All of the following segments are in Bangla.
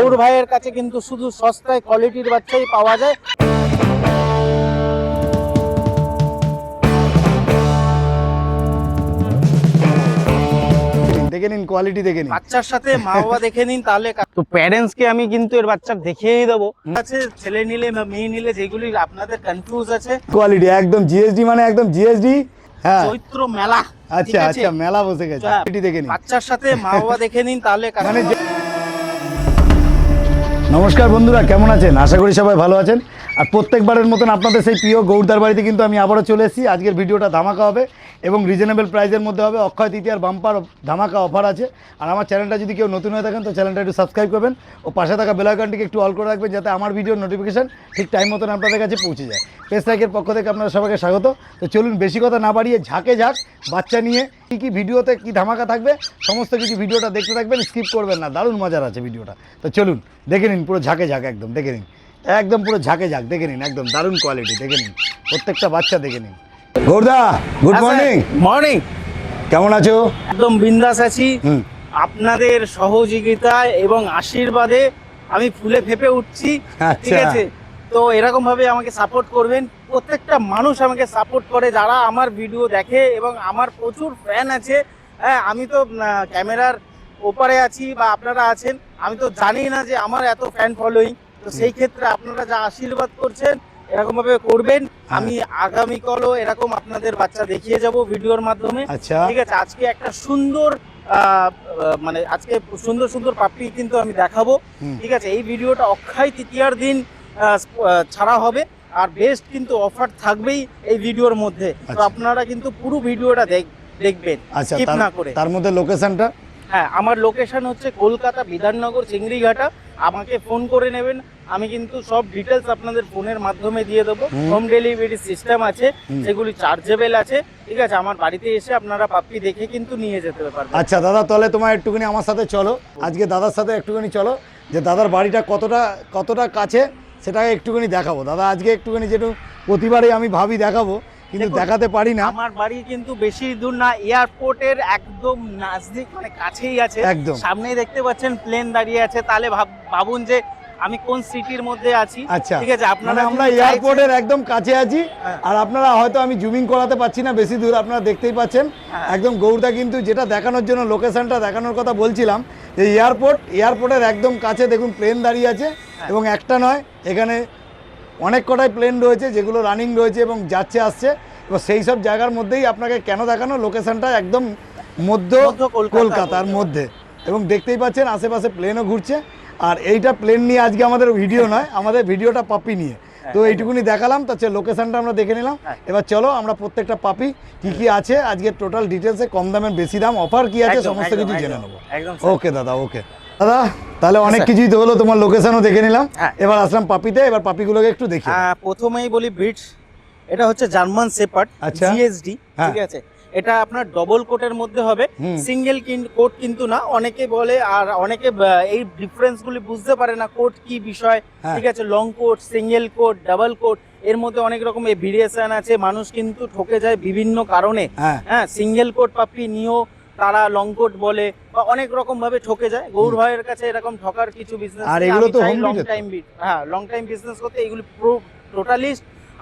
গৌর ভাইয়ের কাছে কিন্তু শুধু সস্তায় কোয়ালিটির বাচ্চাই পাওয়া যায়। দেখে নিন কোয়ালিটি, দেখে নিন বাচ্চার সাথে মা বাবা দেখে নিন, তাহলে তো প্যারেন্টস কে আমি কিন্তু এর বাচ্চা দেখিয়েই দেবো। আছে ছেলে নিলে বা মেয়ে নিলে যেগুলি আপনাদের কনফিউজ আছে, কোয়ালিটি একদম জিএসডি, মানে একদম জিএসডি। হ্যাঁ, চৈত্র মেলা। আচ্ছা আচ্ছা, মেলা বসে গেছে, কোয়ালিটি দেখে নিন। বাচ্চার সাথে মা বাবা দেখে নিন, তাহলে মানে নমস্কার বন্ধুরা, কেমন আছেন? আশা করি সবাই ভালো আছেন। আর প্রত্যেকবারের মতন আপনাদের সেই প্রিয় গৌরদার বাড়িতে কিন্তু আমি আবারও চলে এসেছি। আজকের ভিডিওটা ধামাকা হবে এবং রিজনেবল প্রাইসের মধ্যে হবে। অক্ষয় তৃতীয়ার বাম্পার ধামাকা অফার আছে। আর আমার চ্যানেলটা যদি কেউ নতুন হয়ে থাকেন তো চ্যানেলটা একটু সাবস্ক্রাইব করবেন ও পাশে থাকা বেল আইকনটিকে একটু অল করে রাখবেন, যাতে আমার ভিডিওর নোটিফিকেশন ঠিক টাইম মতন আপনাদের কাছে পৌঁছে যায়। পেজ লাইকের পক্ষ থেকে আপনারা সবাইকে স্বাগত। তো চলুন বেশি কথা না বাড়িয়ে ঝাঁকে ঝাঁক বাচ্চা নিয়ে কী ভিডিওতে কী ধামাকা থাকবে সমস্ত কিছু ভিডিওটা দেখতে থাকবেন, স্কিপ করবেন না, দারুণ মজার আছে ভিডিওটা। তো চলুন দেখে নিন, পুরো ঝাঁকে ঝাঁক একদম দেখে নিন, একদম পুরো ঝাঁকে ঝাঁক দেখে নিন, একদম দারুণ কোয়ালিটি দেখে নিন, প্রত্যেকটা বাচ্চা দেখে নিন। গৌরদা, গুড মর্নিং। মর্নিং, কেমন আছো? একদম বিন্দাস আছি। আপনাদের সহযোগিতায় এবং আশীর্বাদে আমি ফুলে ফেপে উঠছি। ঠিক আছে, তো এরকম ভাবে আমাকে সাপোর্ট করবেন। প্রত্যেকটা মানুষ আমাকে সাপোর্ট করে যারা আমার ভিডিও দেখে, এবং আমার প্রচুর ফ্যান আছে। হ্যাঁ, আমি তো ক্যামেরার ওপারে আছি বা আপনারা আছেন, আমি তো জানি না যে আমার এত ফ্যান ফলোয়িং। তো সেই ক্ষেত্রে আপনারা যা আশীর্বাদ করছেন এরকম ভাবে করবেন। আমি আগামীকালও এরকম আপনাদের বাচ্চা দেখিয়ে যাব ভিডিওর মাধ্যমে। ঠিক আছে, আজকে একটা সুন্দর মানে আজকে সুন্দর সুন্দর পাপি কিন্তু আমি দেখাবো। ঠিক আছে, এই ভিডিওটা অক্ষয় তৃতীয়ার দিন ছাড়া হবে, আর বেস্ট কিন্তু অফার থাকবেই এই ভিডিওর মধ্যে। তো আপনারা কিন্তু পুরো ভিডিওটা দেখবেন স্কিপ না করে। তার মধ্যে লোকেশনটা, হ্যাঁ, আমার লোকেশন হচ্ছে কলকাতা বিধাননগর চিংড়িঘাটা। আমাকে ফোন করে নেবেন, আমি কিন্তু সব ডিটেলস আপনাদের ফোনের মাধ্যমে দিয়ে দেবো। হোম ডেলিভারি সিস্টেম আছে, সেগুলি চার্জেবল আছে। ঠিক আছে, আমার বাড়িতে এসে আপনারা পাপ্পি দেখে কিন্তু নিয়ে যেতে পারবেন। আচ্ছা দাদা, তাহলে তোমার একটুখানি আমার সাথে চলো, আজকে দাদার সাথে একটুখানি চলো, যে দাদার বাড়িটা কতটা কাছে সেটাকে একটুখানি দেখাবো। দাদা আজকে একটুখানি, যেটু প্রতিবারই আমি ভাবি দেখাবো কিন্তু দেখাতে পারি না। আমার বাড়ি কিন্তু বেশি দূর না, এয়ারপোর্টের একদম নজদিক, মানে কাছেই আছে। একদম সামনেই দেখতে পাচ্ছেন প্লেন দাঁড়িয়ে আছে, তাহলে ভাবুন যে আমি কোন সিটির মধ্যে আছি। আচ্ছা, ঠিক আছে, আপনারা আমরা এয়ারপোর্টের একদম কাছে আছি। আর আপনারা হয়তো, আমি জুমিং করাতে পারছি না বেশি দূর, আপনারা দেখতেই পাচ্ছেন একদম গৌরদা কিন্তু যেটা দেখানোর জন্য লোকেশনটা দেখানোর কথা বলছিলাম, যে এয়ারপোর্টের একদম কাছে দেখুন প্লেন দাঁড়িয়ে আছে। এবং একটা নয়, এখানে অনেক কটাই প্লেন রয়েছে যেগুলো রানিং রয়েছে এবং যাচ্ছে আসছে। এবার সেই সব জায়গার মধ্যেই আপনাকে কেন দেখানো, লোকেশনটা একদম মধ্য কলকাতার মধ্যে, এবং দেখতেই পাচ্ছেন আশেপাশে প্লেনও ঘুরছে। আর এইটা প্লেন নিয়ে আজকে আমাদের ভিডিও নয়, আমাদের ভিডিওটা পাপি নিয়ে। তো এইটুকুনি দেখালাম, তো লোকেশনটা আমরা দেখে নিলাম। এবার চলো আমরা প্রত্যেকটা পাপি কি আছে আজকে টোটাল ডিটেলসে, কম দামের বেশি দাম, অফার কি আছে সমস্ত কিছু জেনে নেবো। ওকে দাদা, ওকে দাদা, তাহলে অনেক কিছুই তো হলো, তোমার লোকেশনও দেখে নিলাম। এবার আসলাম পাপিতে, এবার পাপিগুলোকে একটু দেখি। প্রথমেই বলি ব্রিডস, এটা হচ্ছে জার্মান শেপার্ড জিএসডি। ঠিক আছে, এটা আপনার ডবল কোটের মধ্যে হবে, সিঙ্গেল কোট কিন্তু না। অনেকে বলে, আর অনেকে এই ডিফারেন্স গুলি বুঝতে পারে না, কোট কি বিষয়। ঠিক আছে, long coat, single coat, double coat, এর মধ্যে অনেক রকম ভেরিয়েশন আছে। মানুষ কিন্তু ঠকে যায় বিভিন্ন কারণে। হ্যাঁ, সিঙ্গেল কোট পাপি নিয়েও তারা লং কোট বলে, বা অনেক রকম ভাবে ঠকে যায়। গৌর ভাইয়ের কাছে এরকম ঠকার কিছু বিজনেস, আর এগুলো তো লং টাইম বিজনেস করতে এগুলো টোটালি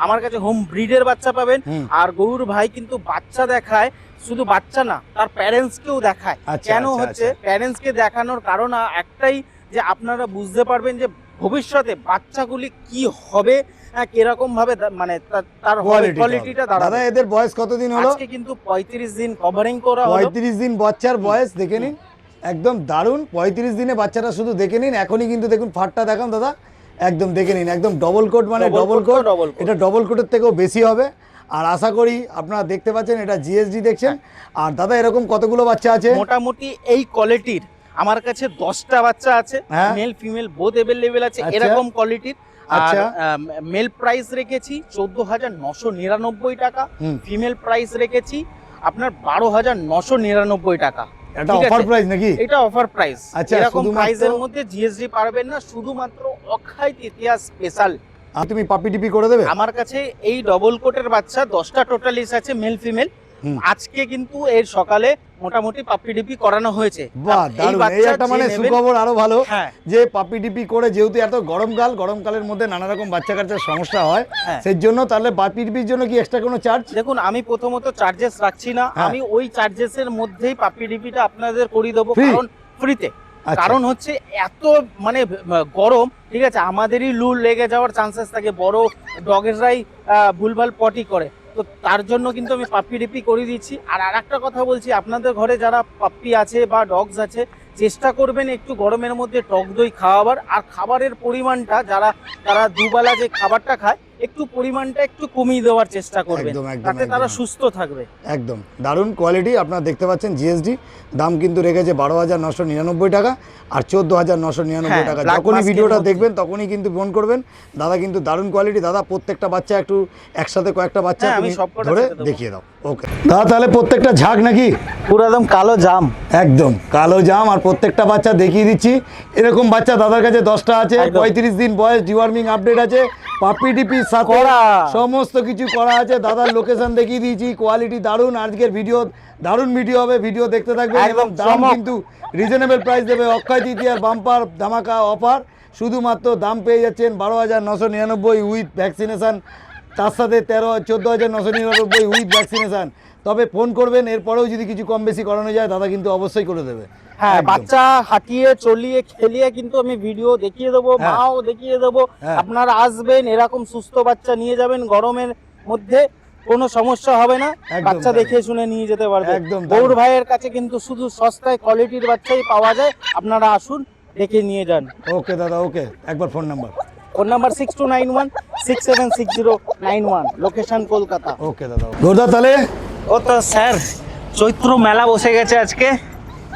আমার কাছে হোম ব্রিডের বাচ্চা পাবেন। আর গৌর ভাই কিন্তু বাচ্চা দেখায়, শুধু বাচ্চা না, তার প্যারেন্টসকেও দেখায়। কেন হচ্ছে প্যারেন্টসকে দেখানোর কারণ একটাই, যে আপনারা বুঝতে পারবেন যে ভবিষ্যতে বাচ্চাগুলি কি হবে, কিরকম ভাবে, মানে তার কোয়ালিটিটা দাঁড়াবে। দাদা এদের বয়স কতদিন হলো? আজকে কিন্তু 35 দিন কভারিং করা হলো। 35 দিন বাচ্চার বয়স দেখে নিন, একদম দারুণ। 35 দিনে বাচ্চাটা শুধু দেখে নিন। এখনই কিন্তু দেখুন ফাটটা দেখান দাদা, একদম দেখে নিন, একদম ডবল কোট, মানে ডবল কোট। এটা ডবল কোটের থেকেও বেশি হবে। আর আশা করি আপনারা দেখতে পাচ্ছেন এটা জিএসডি দেখছেন। আর দাদা এরকম কতগুলো বাচ্চা আছে? মোটামুটি এই কোয়ালিটির আমার কাছে 10টা বাচ্চা আছে, মেল ফিমেল বোথ अवेलेबल আছে এরকম কোয়ালিটির। আচ্ছা, মেল প্রাইস রেখেছি 14,999 টাকা, ফিমেল প্রাইস রেখেছি আপনার 12,999 টাকা। এটা অফার প্রাইস নাকি? এটা অফার প্রাইস। আচ্ছা, এরকম প্রাইসের মধ্যে জিএসডি পারবেন না, শুধুমাত্র অক্ষয় তৃতীয়া স্পেশাল। তুমি পাপি টিপি করে দেবে? আমার কাছে এই ডবল কোটের বাচ্চা 10টা টোটালিস আছে, মেল ফিমেল। আজকে কিন্তু এর সকালে মোটামুটি পাপ্পি ডিপি করানো হয়েছে। বাহ দারুণ, এই একটা মানে সুখবর আরো ভালো হ্যাঁ। যে পাপ্পি ডিপি করে, যেহেতু এত গরমকালের মধ্যে নানা রকম বাচ্চা কাচ্চার সমস্যা হয়, হ্যাঁ। সেই জন্য তাহলে পাপ্পি ডিপির জন্য কি এক্সট্রা কোনো চার্জ? দেখুন, আমি প্রথমত চার্জেস রাখছি না, আমি ওই চার্জেসের মধ্যেই পাপ্পি ডিপিটা আপনাদের করে দেবো, কারণ ফ্রিতে। কারণ হচ্ছে এত মানে গরম, ঠিক আছে, আমাদেরই লু লেগে যাওয়ার চান্সেস থাকে, বড় ডগেরাই ভুলভাল পটি করে, তো তার জন্য কিন্তু আমি পাপ্পি ডিপি করে দিচ্ছি। আর আরেকটা কথা বলছি, আপনাদের ঘরে যারা পাপ্পি আছে বা ডগস আছে, চেষ্টা করবেন একটু গরমের মধ্যে টক দই খাওয়াবার, আর খাবারের পরিমাণটা তারা দুবেলা যে খাবারটা খায় একটু পরিমাণটা একটু কমিয়ে দেওয়ার চেষ্টা করবেন, তাতে তারা সুস্থ থাকবে। একদম দারুণ কোয়ালিটি, আপনারা দেখতে পাচ্ছেন জিএসডি দাম কিন্তু রেখেছে 12,999 টাকা আর 14,999 টাকা। যখনই ভিডিওটা দেখবেন তখনই কিন্তু ফোন করবেন। দাদা কিন্তু দারুণ কোয়ালিটি। দাদা প্রত্যেকটা বাচ্চা একটু একসাথে কয়েকটা বাচ্চা তুমি ধরে দেখিয়ে দাও। ওকে দাদা, তাহলে প্রত্যেকটা ঝাঁক নাকি পুরো একদম কালো জাম, একদম কালো জাম, আর প্রত্যেকটা বাচ্চা দেখিয়ে দিচ্ছি। এরকম বাচ্চা দাদার কাছে 10টা আছে, 35 দিন বয়স, ডিওয়ার্মিং আপডেট আছে, পাপ্পি ডিপির সাথে সমস্ত কিছু করা আছে। দাদার লোকেশন দেখিয়ে দিয়েছি, কোয়ালিটি দারুণ। আজকের ভিডিও দারুণ ভিডিও হবে, ভিডিও দেখতে থাকবেন। এবং দাম কিন্তু রিজনেবল প্রাইস দেবে। অক্ষয় তৃতীয়ার বাম্পার ধামাকা অফার, শুধুমাত্র দাম পেয়ে যাচ্ছেন 12,999 উইথ ভ্যাকসিনেশন, তার সাথে 14,999 উইথ ভ্যাকসিনেশন। তবে ফোন করবেন, এরপরেও যদি কিছু কম বেশি করানো যায় দাদা কিন্তু অবশ্যই করে দেবে। হ্যাঁ, বাচ্চা হাঁটিয়ে চলিয়ে খেলিয়ে কিন্তু আমি ভিডিও দেখিয়ে দেবো, মাও দেখিয়ে দেবো। আপনারা আসবেন, এরকম সুস্থ বাচ্চা নিয়ে যাবেন, গরমের মধ্যে কোনো সমস্যা হবে না, বাচ্চা দেখে শুনে নিয়ে যেতে পারবে। গৌর ভাইয়ের কাছে কিন্তু শুধু সস্তায় কোয়ালিটির বাচ্চাই পাওয়া যায়, আপনারা আসুন, দেখে নিয়ে যান। ওকে দাদা, ওকে একবার phone number. Phone number 6291676091, location Kolkata. Okay দাদা। গৌরদা তাহলে ও তো স্যার, চৈত্র মেলা বসে গেছে আজকে,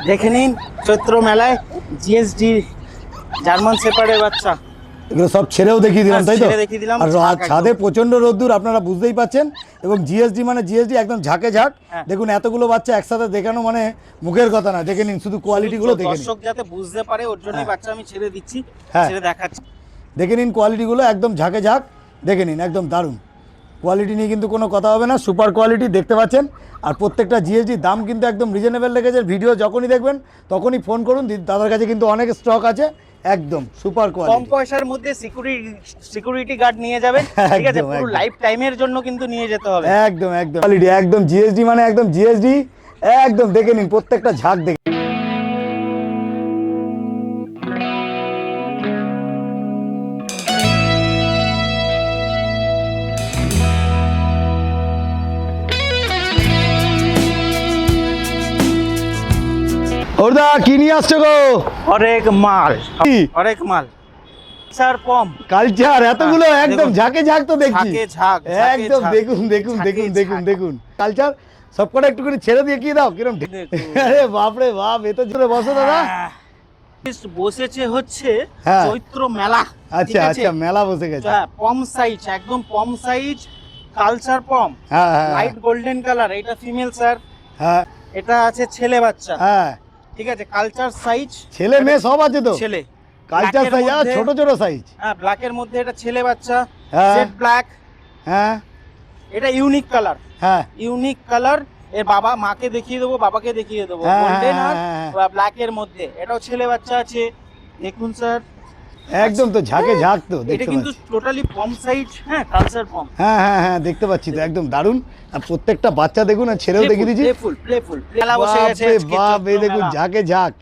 দেখে নিন। চৈত্র মেলায় জিএসডি জার্মান শেপার্ডের বাচ্চা, এগুলো সব ছেড়েও দেখিয়ে দিলাম, তাই তো? আর ছাদে প্রচন্ড রোদ্দুর, আপনারা বুঝতেই পাচ্ছেন। এবং জিএসডি মানে জিএসডি একদম ঝাঁকে ঝাঁক। দেখুন এতগুলো বাচ্চা একসাথে দেখানো মানে মুখের কথা না, দেখে নিন, শুধু কোয়ালিটি গুলো দেখে নিন, দর্শক যাতে বুঝতে পারে, ওর জন্যই বাচ্চা আমি ছেড়ে দিচ্ছি, ছেড়ে দেখাচ্ছি। দেখে নিন কোয়ালিটি গুলো, একদম ঝাঁকে ঝাঁক, দেখে নিন, একদম দারুণ কোয়ালিটি নিয়ে কিন্তু কোনো কথা হবে না, সুপার কোয়ালিটি দেখতে পাচ্ছেন। আর প্রত্যেকটা জিএসডি দাম কিন্তু একদম রিজনেবল রেখেছে। ভিডিও যখনই দেখবেন তখনই ফোন করুন, দাদার কাছে কিন্তু অনেক স্টক আছে, একদম সুপার কোয়ালিটি। কম পয়সার মধ্যে সিকিউরিটি গার্ড নিয়ে যাবেন, ঠিক আছে, পুরো লাইফ টাইমের জন্য কিন্তু নিয়ে যেতে হবে। একদম একদম কোয়ালিটি, একদম জিএসডি মানে একদম জিএসডি, একদম দেখে নিন প্রত্যেকটা ঝাঁক দেখে। ওরদা কি নিয়ে আসছো গো? অনেক মাল, অনেক মাল, স্যার পম কালচার এতগুলো একদম ঝাঁকে ঝাঁক তো দেখছি, একদম ঝাঁক, দেখুন দেখুন দেখুন দেখুন দেখুন কালচার সবকটা একটুখানি ছেড়ে দিয়ে কি দাও কিরম। আরে বাপরে বাপ, এ তো জোরে বসো দাদা। বসেছে হচ্ছে চৈত্র মেলা। আচ্ছা আচ্ছা, মেলা বসে গেছে। পম সাইজ, একদম পম সাইজ, কালচার পম, লাইট গোল্ডেন কালার। এটা ফিমেল স্যার, হ্যাঁ এটা আছে ছেলে বাচ্চা, হ্যাঁ ঠিক আছে, কালচার সাইজ, ছেলে মেয়ে সব আছে তো? ছেলে কালচার সাইজ, ছোট ছোট সাইজ। হ্যাঁ, ব্ল্যাকের মধ্যে এটা ছেলে বাচ্চা, জেড ব্ল্যাক। হ্যাঁ, এটা ইউনিক কালার, হ্যাঁ ইউনিক কালার। এর বাবা মাকে দেখিয়ে দেবো, বাবাকে দেখিয়ে দেবো, গোল্ডেন আর ব্ল্যাকের মধ্যে। এটাও ছেলে বাচ্চা আছে, দেখুন স্যার, একদম তো ঝাঁকে ঝাঁক তো। এটা কিন্তু টোটালি পম সাইজ, হ্যাঁ কালচার পম। হ্যাঁ হ্যাঁ হ্যাঁ, দেখতে পাচ্ছি তো, একদম দারুণ। আর প্রত্যেকটা বাচ্চা দেখুন, আর ছেড়েও দেখিয়ে দিচ্ছি, প্লেফুল মেলা বসে গেছে আজকে। বাপ, এই দেখুন ঝাঁকে ঝাঁক,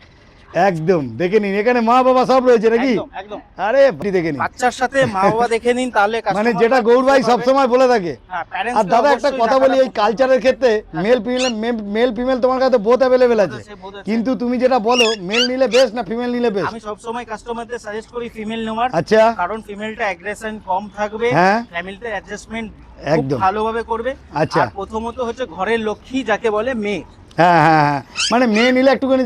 একদম দেখে নিন। এখানে মা বাবা সব রয়েছে নাকি? একদম। আরে দেখে নিন, বাচ্চার সাথে মা বাবা দেখে নিন, তাহলে মানে যেটা গৌর ভাই সবসময় বলে থাকে। আর দাদা একটা কথা বলি, এই কালচারের ক্ষেত্রে মেল ফিমেল তোমার কাছে বোথ অ্যাভেলেবেল আছে, কিন্তু তুমি যেটা বলো মেল নিলে বেস্ট না ফিমেল নিলে বেস্ট? আমি সবসময় কাস্টমারদের সাজেস্ট করি ফিমেল নেওয়ার। আচ্ছা, কারণ ফিমেলটা অ্যাগ্রেশন কম থাকবে, ফ্যামিলিতে অ্যাডজাস্টমেন্ট একদম ভালোভাবে করবে। আচ্ছা, প্রথমত হচ্ছে ঘরের লক্ষ্মী যাকে বলে মেয়ে। হ্যাঁ হ্যাঁ হ্যাঁ, মানে মেয়ে নিলে একটুখানি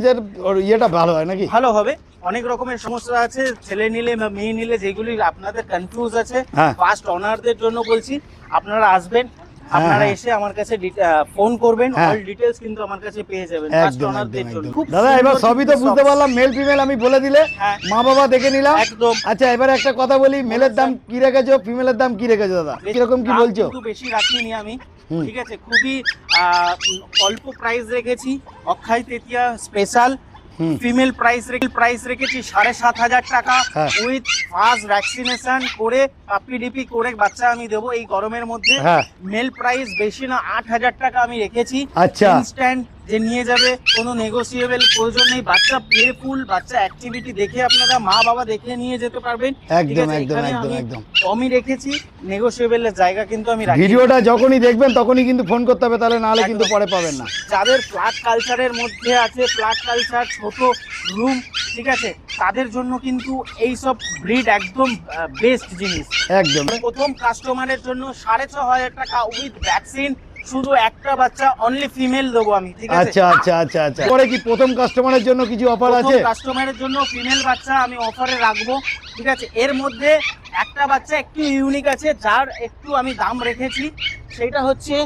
ইয়েটা ভালো হয় নাকি? ভালো হবে। অনেক রকমের সমস্যা আছে, ছেলে নিলে বা মেয়ে নিলে, যেগুলি আপনাদের কনফিউজ আছে, ফার্স্ট অনারদের জন্য বলছি, আপনারা আসবেন, আপনারা এসে আমার কাছে ফোন করবেন, অল ডিটেইলস কিন্তু আমার কাছে পেয়ে যাবেন ফার্স্ট অনারদের জন্য। দাদা এবার সবই তো বুঝতে পারলাম, মেল ফিমেল আমি বলে দিলে, মা বাবা দেখে নিলাম একদম। আচ্ছা, এবারে একটা কথা বলি, মেলের দাম কি রেখেছো, ফিমেলের দাম কি রেখেছো দাদা, কিরকম কি বলছো? একটু বেশি রাখিনি আমি, ঠিক আছে, খুবই অল্প প্রাইস রেখেছি। Akshaya Tritiya special female price রেখেছি 7,500 টাকা হ্যাঁ। উইথ ফার্স্ট ভ্যাকসিনেশন করে পাপি ডিপি করে বাচ্চা আমি দেবো এই গরমের মধ্যে। হ্যাঁ। মেল প্রাইস বেশি না 8,000 টাকা আমি রেখেছি। আচ্ছা। ইনস্ট্যান্ট যে নিয়ে যাবে, কোনো নেগোসিয়েবল প্রয়োজন নেই। বাচ্চা প্লেফুল, বাচ্চা অ্যাক্টিভিটি দেখে আপনারা মা বাবা দেখে নিয়ে যেতে পারবেন। ঠিক একদম আছে, একদম এখানে একদম আমি একদম। কমই রেখেছি, নেগোসিয়েবলের জায়গা কিন্তু আমি রাখি। ভিডিওটা যখনই দেখবেন তখনই কিন্তু ফোন করতে হবে, তাহলে নাহলে কিন্তু পরে পাবেন না। যাদের ফ্ল্যাট কালচারের মধ্যে আছে, ফ্ল্যাট কালচার ছোট রুম, ঠিক আছে, তাদের জন্য কিন্তু এই সব ব্রিড একদম বেস্ট জিনিস। একদম। প্রথম কাস্টমারের জন্য 6,500 টাকা উইথ ভ্যাকসিন, শুধু একটা বাচ্চা, অনলি ফিমেল দেবো আমি। ঠিক আছে, আচ্ছা আচ্ছা আচ্ছা আচ্ছা। পরে কি প্রথম কাস্টমারের জন্য কিছু অফার আছে? প্রথম কাস্টমারের জন্য ফিমেল বাচ্চা আমি অফারে রাখবো। ঠিক আছে, এর মধ্যে একটা বাচ্চা একটু ইউনিক আছে, যার একটু আমি দাম রেখেছি। সেটা হচ্ছে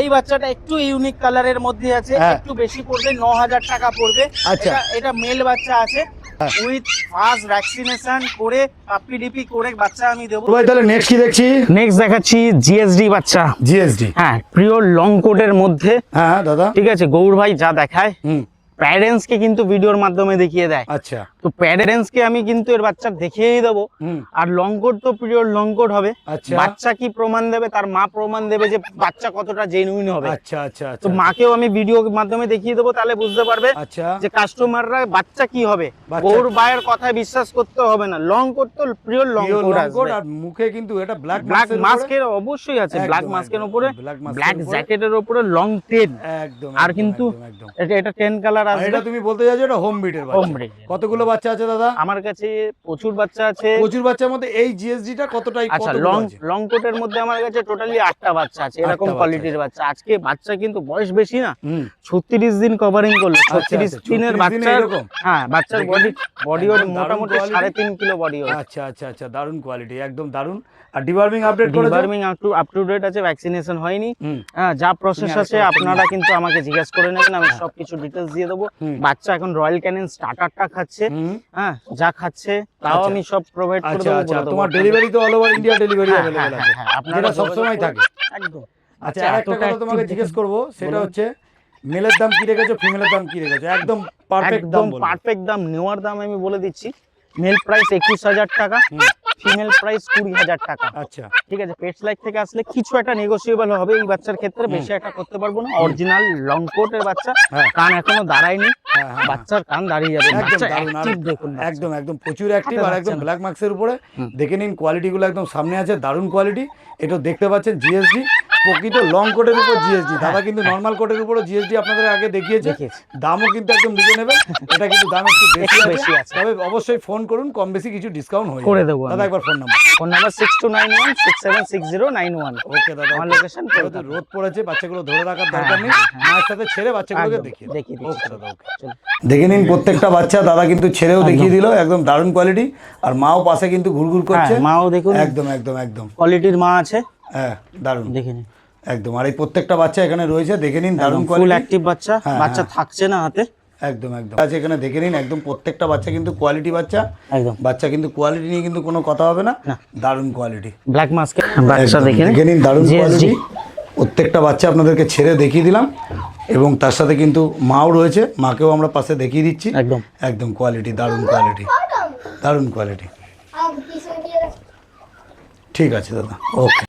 এই বাচ্চাটা একটু ইউনিক কালারের মধ্যে আছে, হ্যাঁ। একটু বেশি পড়বে, 9,000 টাকা পড়বে। আচ্ছা। এটা মেল বাচ্চা আছে উইথ ফার্স্ট ভ্যাকসিনেশন করে পাপি ডিপি করে বাচ্চা আমি দেবো। ভাই তাহলে নেক্সট কি দেখছি? নেক্সট দেখাচ্ছি জিএসডি বাচ্চা। জিএসডি। হ্যাঁ, পিওর লং কোটের মধ্যে। হ্যাঁ দাদা। ঠিক আছে, গৌর ভাই যা দেখায় হুম। প্যারেন্টস কে কিন্তু ভিডিওর মাধ্যমে দেখিয়ে দেয়। আচ্ছা। তো প্যারেন্টস কে আমি কিন্তু এর বাচ্চা দেখিয়েই দেবো। হুম। আর লং কোট তো পিওর লং কোট হবে। আচ্ছা। বাচ্চা কি প্রমাণ দেবে? তার মা প্রমাণ দেবে যে বাচ্চা কতটা জেনুইন হবে। আচ্ছা আচ্ছা তো আচ্ছা। মাকেও আমি ভিডিওর মাধ্যমে দেখিয়ে দেবো, তাহলে বুঝতে পারবে আচ্ছা। যে কাস্টমাররা বাচ্চা কি হবে। বাচ্চা- গৌর ভাইয়ের কথায় বিশ্বাস করতে হবে না, লং কোট তো pure long Pure coat long আসবে। coat, আর মুখে কিন্তু এটা ব্ল্যাক ব্ল্যাক মাস্কের অবশ্যই আছে, একদম, ব্ল্যাক মাস্কের একদম, উপরে, black mask এর ব্ল্যাক উপরে। জ্যাকেটের উপরে লং টেন। একদম। আর একদম, কিন্তু একদম, একদম। এটা 10 কালার আর আসবে। এটা তুমি বলতে চাইছো এটা হোম ব্রিডের বাচ্চা? Home breed। কতগুলো বাচ্চা আছে দাদা? আমার কাছে প্রচুর বাচ্চা আছে। প্রচুর বাচ্চার মধ্যে এই জিএসডিটা কতটাই আচ্ছা, কতগুলো আছে? লং কোটের মধ্যে আমার কাছে টোটালি 8টা বাচ্চা আছে, এরকম বাচ্চা কোয়ালিটির বাচ্চা। আজকে বাচ্চা কিন্তু বয়স বেশি না, হুম। 36 দিন কভারিং করলো। আচ্ছা, 36 আচ্ছা, দিনের 36 দিনে বাচ্চা। এরকম? হ্যাঁ, বাচ্চার বডি ওয়েট একদম দারুণ মোটামুটি quality। 3.5 kilo body weight. আচ্ছা আচ্ছা আচ্ছা, দারুণ কোয়ালিটি, একদম দারুণ। আর ডিবার্মিং আপডেট করেছো? ডিবার্মিং আপ টু ডেট আছে, ভ্যাকসিনেশন হয়নি। হুম। হ্যাঁ, যা প্রসেস তুমি আছে আপনারা কিন্তু আমাকে জিজ্ঞেস করে নেবেন, আমি সবকিছু ডিটেলস দিয়ে দেবো। হুম। বাচ্চা এখন রয়্যাল ক্যানিন স্টার্টারটা খাচ্ছে। হুম। হ্যাঁ, যা খাচ্ছে তাও আচ্ছা। আমি সব প্রোভাইড করে আচ্ছা দেবো, আচ্ছা, বলে দেবো। তোমার ডেলিভারি তো অল ওভার ইন্ডিয়া ডেলিভারি হ্যাঁ, अवेलेबल হ্যাঁ, আছে, হ্যাঁ, আপনারা যেটা সব যোগাযোগ সময় করুন। থাকে। একদম। আচ্ছা, আর একটা এতটা কথা তোমাকে active জিজ্ঞেস করব, সেটা বলুন। হচ্ছে মেলের দাম কি রেখেছো, ফিমেলের দাম কি রেখেছো? একদম পারফেক্ট দাম একদম বলবো। পারফেক্ট দাম, নেওয়ার দাম আমি বলে দিচ্ছি। মেল প্রাইস 21,000 টাকা, ফিমেল প্রাইস 20,000 টাকা। আচ্ছা। ঠিক আছে, পেটস লাইফ থেকে আসলে কিছু একটা নেগোসিয়েবল হবে এই বাচ্চার ক্ষেত্রে, বেশি একটা করতে পারবো না। অরিজিনাল লং কোটের বাচ্চা, হ্যাঁ। কান এখনো দাঁড়ায়নি, হ্যাঁ, হ্যাঁ, বাচ্চার কান দাঁড়িয়ে যাবে। একদম বাচ্চা দারুণ। আর অ্যাক্টিভ দেখুন, একদম একদম প্রচুর অ্যাক্টিভ, আর একদম বাচ্চা। ব্ল্যাক মার্কসের উপরে দেখে নিন, কোয়ালিটিগুলো একদম সামনে আছে, দারুণ কোয়ালিটি। এটা দেখতে পাচ্ছেন জিএসডি, প্রকৃত লং কোটের উপর জিএসডি। দাদা কিন্তু নর্মাল কোটের উপরে জিএসডি আপনাদের আগে দেখিয়েছে, দেখিয়েছে। দামও কিন্তু একদম রিজনেবল। এটা কিন্তু দাম একটু বেশি বেশি আছে, আছে। তবে অবশ্যই ফোন করুন, কম বেশি কিছু ডিসকাউন্ট হয়ে করে যাবে। দেবো দাদা আমি। একবার ফোন নাম্বার। Phone number 6291676091। ওকে দাদা, আমার লোকেশন যেহেতু রোদ পড়েছে, বাচ্চাগুলো ধরে রাখার দরকার নেই, মায়ের সাথে ছেড়ে বাচ্চাগুলোকে একদম, দেখিয়ে দেখিয়ে দাও। দিচ্ছি। ওকে দাদা, ওকে। দেখে নিন প্রত্যেকটা বাচ্চা, দাদা কিন্তু ছেড়েও দেখিয়ে দিল, একদম দারুণ কোয়ালিটি। আর মাও পাশে কিন্তু ঘুরঘুর করছে, হ্যাঁ, মাও দেখুন একদম একদম একদম কোয়ালিটির মা আছে, হ্যাঁ দারুণ দেখে নিন। একদম। আর এই প্রত্যেকটা বাচ্চা এখানে রয়েছে, দেখে নিন, দারুণ ফুল কোয়ালিটি, অ্যাক্টিভ বাচ্চা, হ্যাঁ, বাচ্চা থাকছে না হাতে। একদম একদম আছে এখানে, দেখে নিন, একদম প্রত্যেকটা বাচ্চা কিন্তু কোয়ালিটি বাচ্চা, একদম বাচ্চা কিন্তু কোয়ালিটি নিয়ে কিন্তু কোনো কথা হবে না, দারুণ কোয়ালিটি। ব্ল্যাক মাস্কের বাচ্চা একদম, দেখে দেখে নিন, দারুণ GSD। কোয়ালিটি। প্রত্যেকটা বাচ্চা আপনাদেরকে ছেড়ে দেখিয়ে দিলাম, এবং তার সাথে কিন্তু মাও রয়েছে, মাকেও আমরা পাশে দেখিয়ে দিচ্ছি। একদম একদম কোয়ালিটি, দারুণ কোয়ালিটি, দারুণ কোয়ালিটি। ঠিক আছে দাদা, ওকে।